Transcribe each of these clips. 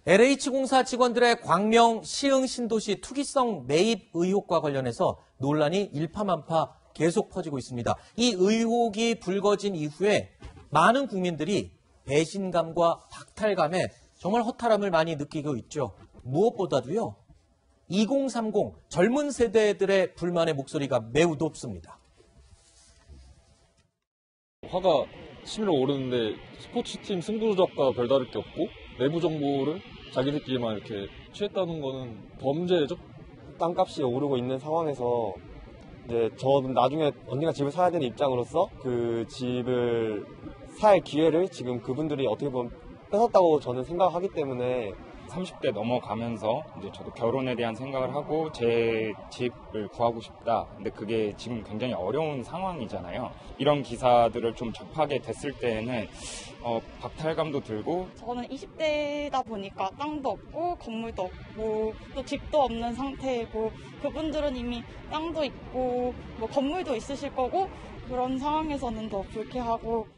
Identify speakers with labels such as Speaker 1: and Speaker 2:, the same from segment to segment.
Speaker 1: LH공사 직원들의 광명 시흥 신도시 투기성 매입 의혹과 관련해서 논란이 일파만파 계속 퍼지고 있습니다. 이 의혹이 불거진 이후에 많은 국민들이 배신감과 박탈감에 정말 허탈함을 많이 느끼고 있죠. 무엇보다도요, 2030 젊은 세대들의 불만의 목소리가 매우 높습니다.
Speaker 2: 화가 치밀어 오르는데 스포츠팀 승부조작과 별다를 게 없고 내부 정보를 자기들끼리만 이렇게 취했다는 거는 범죄죠.
Speaker 3: 땅값이 오르고 있는 상황에서 이제 저는 나중에 언젠가 집을 사야 되는 입장으로서 그 집을 살 기회를 지금 그분들이 어떻게 보면 뺏었다고 저는 생각하기 때문에
Speaker 4: 30대 넘어가면서 이제 저도 결혼에 대한 생각을 하고 제 집을 구하고 싶다. 근데 그게 지금 굉장히 어려운 상황이잖아요. 이런 기사들을 좀 접하게 됐을 때에는 박탈감도 들고.
Speaker 5: 저는 20대다 보니까 땅도 없고 건물도 없고 또 집도 없는 상태이고 그분들은 이미 땅도 있고 뭐 건물도 있으실 거고 그런 상황에서는 더 불쾌하고.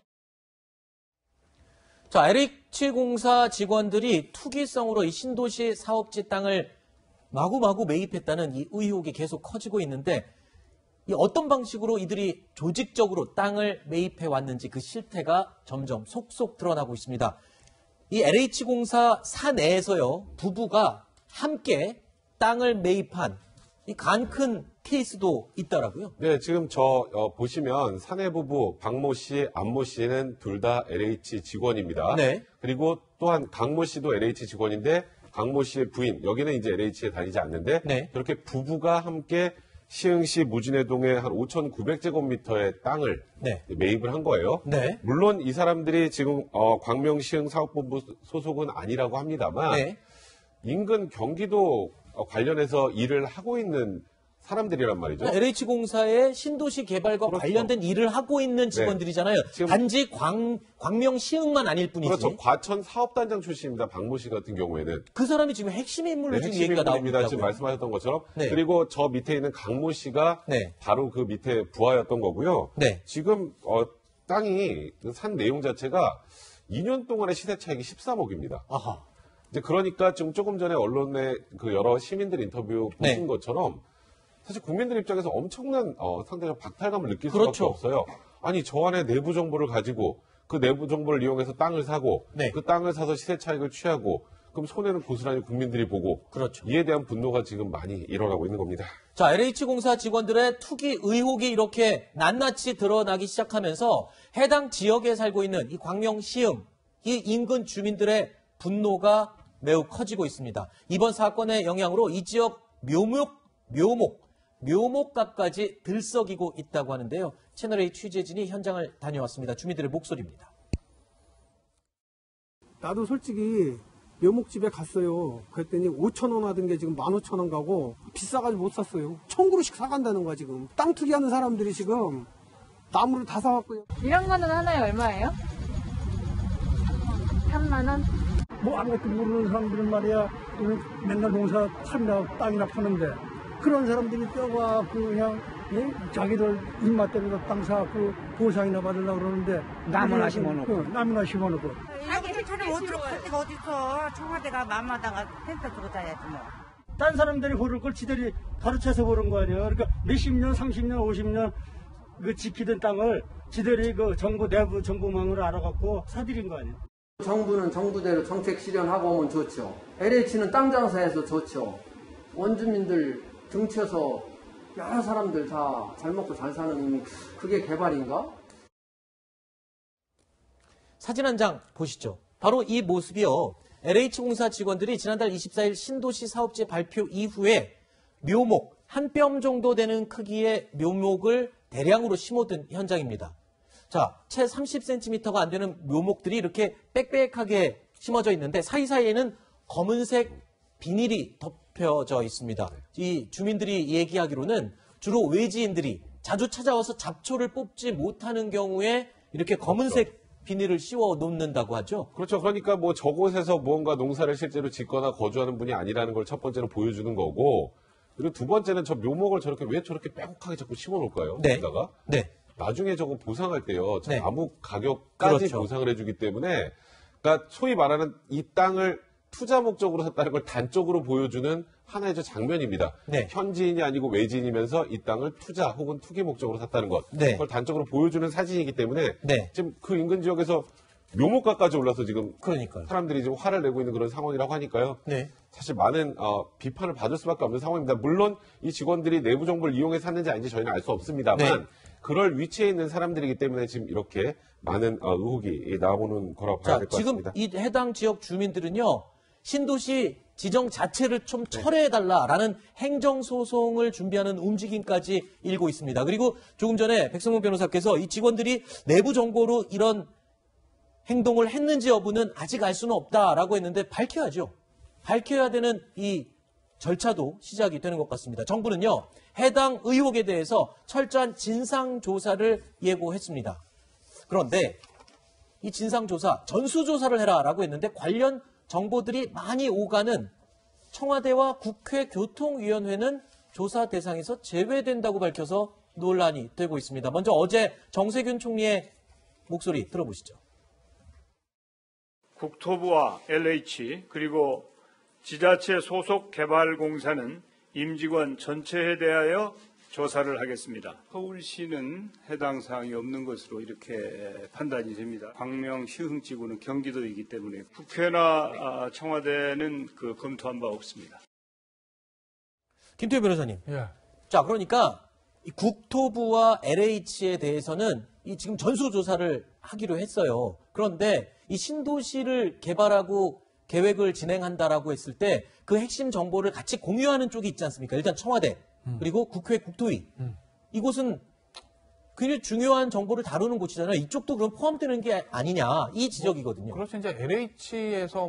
Speaker 1: 자, LH공사 직원들이 투기성으로 이 신도시 사업지 땅을 마구마구 매입했다는 이 의혹이 계속 커지고 있는데, 이 어떤 방식으로 이들이 조직적으로 땅을 매입해 왔는지 그 실태가 점점 속속 드러나고 있습니다. 이 LH공사 사내에서요, 부부가 함께 땅을 매입한 이 간 큰 케이스도 있더라고요.
Speaker 6: 네, 지금 보시면 사내 부부 박모 씨, 안모 씨는 둘 다 LH 직원입니다.
Speaker 1: 네.
Speaker 6: 그리고 또한 강모 씨도 LH 직원인데 강모 씨의 부인, 여기는 이제 LH에 다니지 않는데
Speaker 1: 네.
Speaker 6: 그렇게 부부가 함께 시흥시 무진해동에 한 5,900제곱미터의 땅을
Speaker 1: 네.
Speaker 6: 매입을 한 거예요.
Speaker 1: 네.
Speaker 6: 물론 이 사람들이 지금 광명 시흥 사업본부 소속은 아니라고 합니다만
Speaker 1: 네.
Speaker 6: 인근 경기도 관련해서 일을 하고 있는 사람들이란 말이죠.
Speaker 1: LH공사의 신도시 개발과
Speaker 6: 그렇죠.
Speaker 1: 관련된 일을 하고 있는 직원들이잖아요.
Speaker 6: 네.
Speaker 1: 단지 광명 시흥만 아닐 뿐이지.
Speaker 6: 그렇죠. 과천 사업단장 출신입니다. 박모 씨 같은 경우에는.
Speaker 1: 그 사람이 지금 핵심 인물로 지금
Speaker 6: 핵심
Speaker 1: 얘기가 나오고
Speaker 6: 인물입니다.
Speaker 1: 있다고요.
Speaker 6: 지금 말씀하셨던 것처럼.
Speaker 1: 네.
Speaker 6: 그리고 저 밑에 있는 강모 씨가
Speaker 1: 네.
Speaker 6: 바로 그 밑에 부하였던 거고요.
Speaker 1: 네.
Speaker 6: 지금 땅이 산 내용 자체가 2년 동안의 시세 차익이 13억입니다.
Speaker 1: 아하.
Speaker 6: 이제 그러니까 지금 조금 전에 언론에 그 여러 시민들 인터뷰 보신
Speaker 1: 네.
Speaker 6: 것처럼 사실 국민들 입장에서 엄청난 상당히 박탈감을 느낄
Speaker 1: 그렇죠.
Speaker 6: 수밖에 없어요. 아니 저 안에 내부 정보를 가지고 그 내부 정보를 이용해서 땅을 사고
Speaker 1: 네.
Speaker 6: 그 땅을 사서 시세 차익을 취하고 그럼 손해는 고스란히 국민들이 보고
Speaker 1: 그렇죠.
Speaker 6: 이에 대한 분노가 지금 많이 일어나고 있는 겁니다.
Speaker 1: 자, LH공사 직원들의 투기 의혹이 이렇게 낱낱이 드러나기 시작하면서 해당 지역에 살고 있는 이 광명 시흥, 이 인근 주민들의 분노가 매우 커지고 있습니다. 이번 사건의 영향으로 이 지역 묘목가까지 들썩이고 있다고 하는데요. 채널A 취재진이 현장을 다녀왔습니다. 주민들의 목소리입니다.
Speaker 7: 나도 솔직히 묘목집에 갔어요. 그랬더니 5,000원 하던 게 지금 15,000원 가고 비싸가지고 못 샀어요. 1,000그루씩 사간다는 거야 지금. 땅 투기하는 사람들이 지금 나무를 다 사갖고요.
Speaker 8: 이런 거는 하나에 얼마예요? 3만 원?
Speaker 9: 뭐 아무것도 모르는 사람들은 말이야 맨날 농사 탑이나 땅이나 파는데 그런 사람들이 뼈가 그냥 자기들 입맛 때문에 땅 사갖고 보상이나 받으려고 그러는데
Speaker 10: 나무나 심어놓고
Speaker 9: 나무나 심어놓고
Speaker 10: 자기들 차를 못 들어 갈 데가 어딨어. 청와대가 맘마다가 텐트 두고 다야지 뭐.
Speaker 9: 딴 사람들이 고를 걸 지들이 가르쳐서 고른 거 아니에요. 그러니까 몇십 년, 30년, 50년 그 지키던 땅을 지들이 그 정부 내부 정보망으로 알아갖고 사들인 거 아니에요.
Speaker 11: 정부는 정부대로 정책 실현하고 오면 좋죠. LH는 땅 장사해서 좋죠. 원주민들 등쳐서 여러 사람들 다 잘 먹고 잘 사는 의미, 그게 개발인가?
Speaker 1: 사진 한 장 보시죠. 바로 이 모습이요. LH공사 직원들이 지난달 24일 신도시 사업지 발표 이후에 묘목, 한 뼘 정도 되는 크기의 묘목을 대량으로 심어둔 현장입니다. 자, 채 30cm가 안 되는 묘목들이 이렇게 빽빽하게 심어져 있는데 사이사이에는 검은색 비닐이 덮여져 있습니다. 이 주민들이 얘기하기로는 주로 외지인들이 자주 찾아와서 잡초를 뽑지 못하는 경우에 이렇게 검은색 비닐을 씌워 놓는다고 하죠.
Speaker 6: 그렇죠. 그러니까 뭐 저곳에서 무언가 농사를 실제로 짓거나 거주하는 분이 아니라는 걸 첫 번째로 보여주는 거고, 그리고 두 번째는 저 묘목을 왜 저렇게 빼곡하게 자꾸 심어 놓을까요?
Speaker 1: 네.
Speaker 6: 거기다가?
Speaker 1: 네.
Speaker 6: 나중에 저거 보상할 때요. 저
Speaker 1: 네.
Speaker 6: 나무 가격까지
Speaker 1: 그렇죠.
Speaker 6: 보상을 해주기 때문에, 그러니까 소위 말하는 이 땅을 투자 목적으로 샀다는 걸 단적으로 보여주는 하나의 저 장면입니다.
Speaker 1: 네.
Speaker 6: 현지인이 아니고 외지인이면서 이 땅을 투자 혹은 투기 목적으로 샀다는 것.
Speaker 1: 네.
Speaker 6: 그걸 단적으로 보여주는 사진이기 때문에
Speaker 1: 네.
Speaker 6: 지금 그 인근 지역에서 묘목가까지 올라서 지금
Speaker 1: 그러니까요.
Speaker 6: 사람들이 지금 화를 내고 있는 그런 상황이라고 하니까요.
Speaker 1: 네.
Speaker 6: 사실 많은 비판을 받을 수밖에 없는 상황입니다. 물론 이 직원들이 내부 정보를 이용해 샀는지 아닌지 저희는 알 수 없습니다만
Speaker 1: 네.
Speaker 6: 그럴 위치에 있는 사람들이기 때문에 지금 이렇게 많은 의혹이 나오는 거라고 봐야
Speaker 1: 자,
Speaker 6: 될 것
Speaker 1: 지금
Speaker 6: 같습니다.
Speaker 1: 이 해당 지역 주민들은요, 신도시 지정 자체를 좀 철회해달라라는 행정소송을 준비하는 움직임까지 일고 있습니다. 그리고 조금 전에 백성문 변호사께서 이 직원들이 내부 정보로 이런 행동을 했는지 여부는 아직 알 수는 없다라고 했는데 밝혀야죠. 밝혀야 되는 이 절차도 시작이 되는 것 같습니다. 정부는요, 해당 의혹에 대해서 철저한 진상조사를 예고했습니다. 그런데 이 진상조사, 전수조사를 해라라고 했는데 관련 정보들이 많이 오가는 청와대와 국회 교통위원회는 조사 대상에서 제외된다고 밝혀서 논란이 되고 있습니다. 먼저 어제 정세균 총리의 목소리 들어보시죠.
Speaker 12: 국토부와 LH 그리고 지자체 소속 개발공사는 임직원 전체에 대하여 조사를 하겠습니다. 서울시는 해당 사항이 없는 것으로 이렇게 판단이 됩니다. 광명 시흥지구는 경기도이기 때문에 국회나 청와대는 검토한 바 없습니다.
Speaker 1: 김태우 변호사님.
Speaker 9: 예.
Speaker 1: 자, 그러니까 이 국토부와 LH에 대해서는 이 지금 전수조사를 하기로 했어요. 그런데 이 신도시를 개발하고 계획을 진행한다라고 했을 때 그 핵심 정보를 같이 공유하는 쪽이 있지 않습니까? 일단 청와대, 그리고 국회 국토위. 이곳은 굉장히 중요한 정보를 다루는 곳이잖아요. 이쪽도 그럼 포함되는 게 아니냐, 이 지적이거든요.
Speaker 13: 그렇죠. 이제 LH에서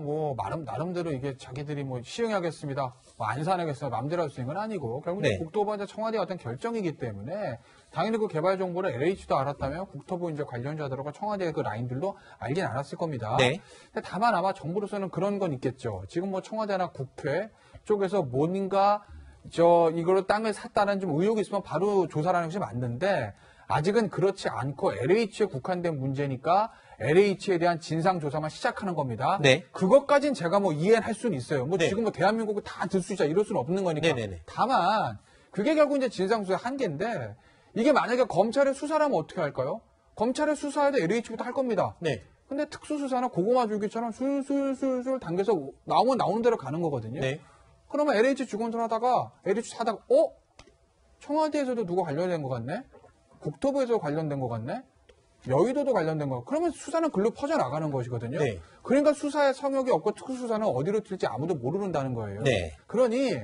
Speaker 13: 나름대로 이게 자기들이 시행하겠습니다, 안산하겠습니다, 마음대로 할 수 있는 건 아니고, 결국
Speaker 1: 네.
Speaker 13: 국토부와 이제 청와대의 어떤 결정이기 때문에 당연히 그 개발 정보를 LH도 알았다면 국토부 이제 관련자들과 청와대의 그 라인들도 알긴 알았을 겁니다.
Speaker 1: 네.
Speaker 13: 근데 다만 아마 정부로서는 그런 건 있겠죠. 지금 청와대나 국회 쪽에서 뭔가 이걸로 땅을 샀다는 좀 의혹이 있으면 바로 조사라는 것이 맞는데, 아직은 그렇지 않고 LH에 국한된 문제니까 LH에 대한 진상조사만 시작하는 겁니다.
Speaker 1: 네.
Speaker 13: 그것까진 제가 이해는 할 수는 있어요.
Speaker 1: 네.
Speaker 13: 지금 대한민국을 다 들 수 있다 이럴 수는 없는 거니까.
Speaker 1: 네네네.
Speaker 13: 다만 그게 결국 이제 진상조사의 한계인데, 이게 만약에 검찰의 수사라면 어떻게 할까요? 검찰의 수사에도 LH부터 할 겁니다.
Speaker 1: 네.
Speaker 13: 근데 특수수사는 고구마 줄기처럼 술술술술 당겨서 나오면 나오는 대로 가는 거거든요.
Speaker 1: 네.
Speaker 13: 그러면 LH 직원들 하다가 LH 사다가 청와대에서도 누가 관련된 것 같네? 국토부에서 관련된 것 같네? 여의도도 관련된 거. 그러면 수사는 글로 퍼져나가는 것이거든요.
Speaker 1: 네.
Speaker 13: 그러니까 수사의 성역이 없고 특수수사는 어디로 튈지 아무도 모르는다는 거예요.
Speaker 1: 네.
Speaker 13: 그러니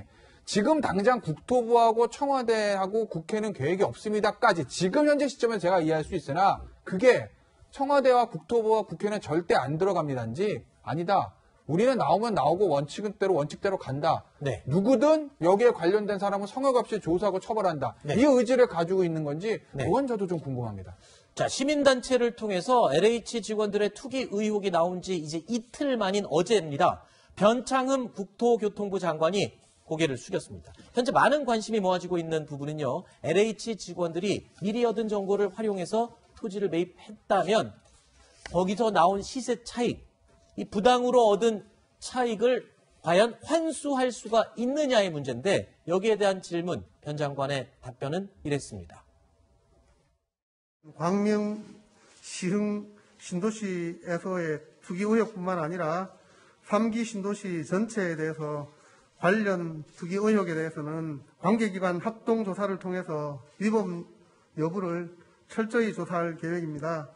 Speaker 13: 지금 당장 국토부하고 청와대하고 국회는 계획이 없습니다까지 지금 현재 시점에 제가 이해할 수 있으나, 그게 청와대와 국토부와 국회는 절대 안 들어갑니다인지, 아니다, 우리는 나오면 나오고 원칙대로 간다.
Speaker 1: 네.
Speaker 13: 누구든 여기에 관련된 사람은 성역 없이 조사하고 처벌한다.
Speaker 1: 네.
Speaker 13: 이 의지를 가지고 있는 건지
Speaker 1: 네.
Speaker 13: 그건 저도 좀 궁금합니다.
Speaker 1: 자, 시민단체를 통해서 LH 직원들의 투기 의혹이 나온 지 이제 이틀 만인 어제입니다. 변창흠 국토교통부 장관이 고개를 숙였습니다. 현재 많은 관심이 모아지고 있는 부분은요, LH 직원들이 미리 얻은 정보를 활용해서 토지를 매입했다면 거기서 나온 시세 차익, 이 부당으로 얻은 차익을 과연 환수할 수가 있느냐의 문제인데, 여기에 대한 질문, 변 장관의 답변은 이랬습니다.
Speaker 14: 광명, 시흥, 신도시에서의 투기 의혹뿐만 아니라 3기 신도시 전체에 대해서 관련 투기 의혹에 대해서는 관계기관 합동조사를 통해서 위법 여부를 철저히 조사할 계획입니다.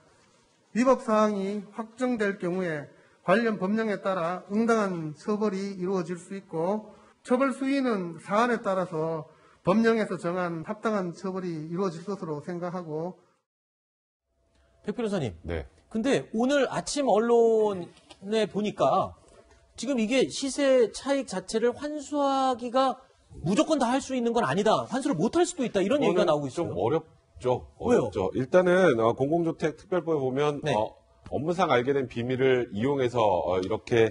Speaker 14: 위법 사항이 확정될 경우에 관련 법령에 따라 응당한 처벌이 이루어질 수 있고, 처벌 수위는 사안에 따라서 법령에서 정한 합당한 처벌이 이루어질 것으로 생각하고.
Speaker 1: 백 변호사님.
Speaker 6: 네.
Speaker 1: 근데 오늘 아침 언론에 보니까 지금 이게 시세 차익 자체를 환수하기가 무조건 다 할 수 있는 건 아니다, 환수를 못 할 수도 있다, 이런 얘기가 나오고 있어요.
Speaker 6: 좀 어렵죠.
Speaker 1: 왜요?
Speaker 6: 일단은 공공주택 특별법에 보면
Speaker 1: 네.
Speaker 6: 업무상 알게 된 비밀을 이용해서 이렇게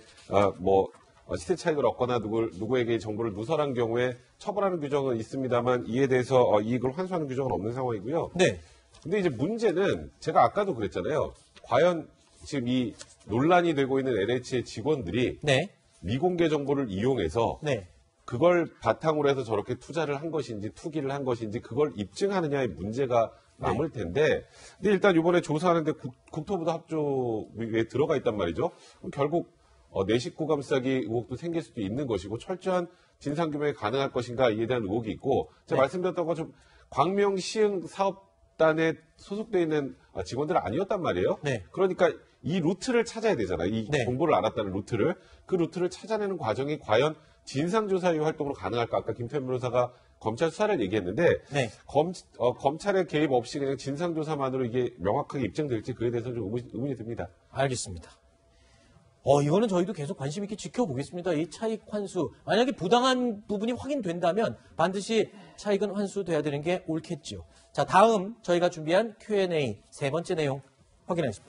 Speaker 6: 시세 차익을 얻거나 누구에게 정보를 누설한 경우에 처벌하는 규정은 있습니다만, 이에 대해서 이익을 환수하는 규정은 없는 상황이고요.
Speaker 1: 네.
Speaker 6: 근데 이제 문제는 제가 아까도 그랬잖아요. 과연 지금 이 논란이 되고 있는 LH의 직원들이
Speaker 1: 네.
Speaker 6: 미공개 정보를 이용해서
Speaker 1: 네.
Speaker 6: 그걸 바탕으로 해서 저렇게 투자를 한 것인지 투기를 한 것인지 그걸 입증하느냐의 문제가 남을 텐데 근데 일단 이번에 조사하는데 국토부도 합조에 들어가 있단 말이죠. 그럼 결국 내식 고감싸기 의혹도 생길 수도 있는 것이고 철저한 진상규명이 가능할 것인가 이에 대한 의혹이 있고 제가 말씀드렸던 것처럼 광명시흥 사업단에 소속되어 있는 직원들은 아니었단 말이에요.
Speaker 1: 네.
Speaker 6: 그러니까 이 루트를 찾아야 되잖아요. 이 정보를 알았다는 루트를. 그 루트를 찾아내는 과정이 과연 진상조사의 활동으로 가능할까? 아까 김태현 변호사가 검찰 수사를 얘기했는데
Speaker 1: 네.
Speaker 6: 검찰의 개입 없이 그냥 진상조사만으로 이게 명확하게 입증될지 그에 대해서는 좀 의문이 듭니다.
Speaker 1: 알겠습니다. 이거는 저희도 계속 관심 있게 지켜보겠습니다. 이 차익 환수. 만약에 부당한 부분이 확인된다면 반드시 차익은 환수돼야 되는 게 옳겠죠. 자, 다음 저희가 준비한 Q&A 세 번째 내용 확인하시죠.